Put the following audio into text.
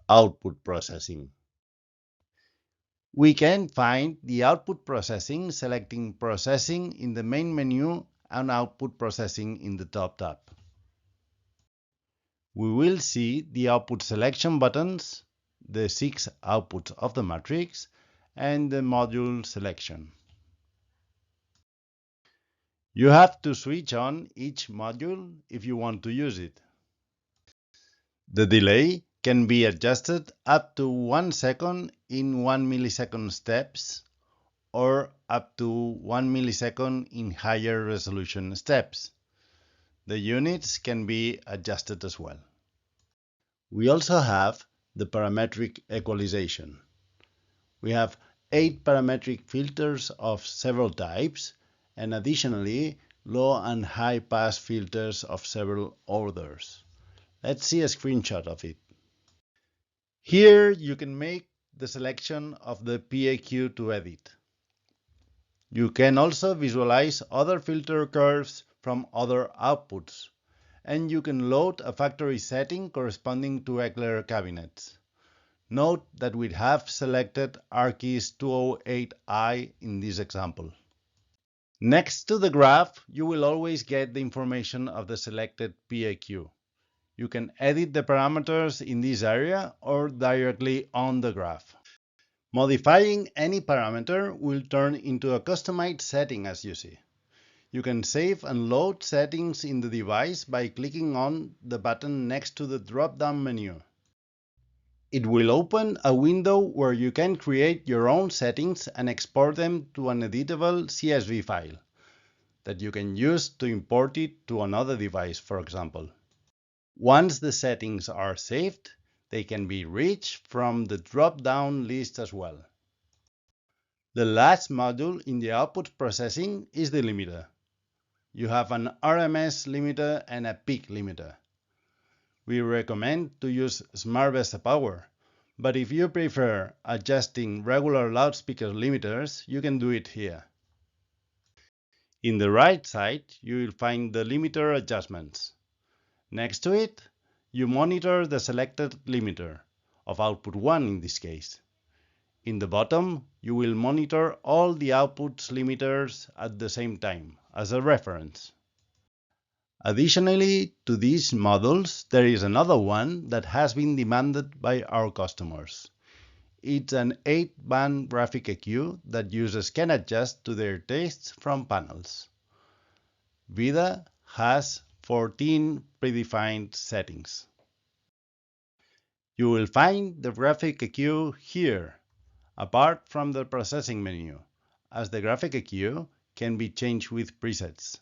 output processing. We can find the output processing selecting Processing in the main menu and Output Processing in the top tab. We will see the output selection buttons, the 6 outputs of the matrix, and the module selection. You have to switch on each module if you want to use it. The delay can be adjusted up to 1 second in 1 millisecond steps or up to 1 millisecond in higher resolution steps. The units can be adjusted as well. We also have the parametric equalization. We have 8 parametric filters of several types, and additionally low and high pass filters of several orders. Let's see a screenshot of it. Here you can make the selection of the PAQ to edit. You can also visualize other filter curves from other outputs, and you can load a factory setting corresponding to Ecler cabinets. Note that we have selected ARCIS 208i in this example. Next to the graph, you will always get the information of the selected PAQ. You can edit the parameters in this area or directly on the graph. Modifying any parameter will turn into a customized setting as you see. You can save and load settings in the device by clicking on the button next to the drop-down menu. It will open a window where you can create your own settings and export them to an editable CSV file that you can use to import it to another device, for example. Once the settings are saved, they can be reached from the drop-down list as well. The last module in the output processing is the limiter. You have an RMS limiter and a peak limiter. We recommend to use Smart Best Power, but if you prefer adjusting regular loudspeaker limiters, you can do it here. In the right side, you will find the limiter adjustments. Next to it, you monitor the selected limiter, of output 1 in this case. In the bottom, you will monitor all the outputs limiters at the same time, as a reference. Additionally to these models, there is another one that has been demanded by our customers. It's an 8-band graphic EQ that users can adjust to their tastes from panels. VIDA has 14 predefined settings. You will find the graphic EQ here, apart from the processing menu, as the graphic EQ can be changed with presets.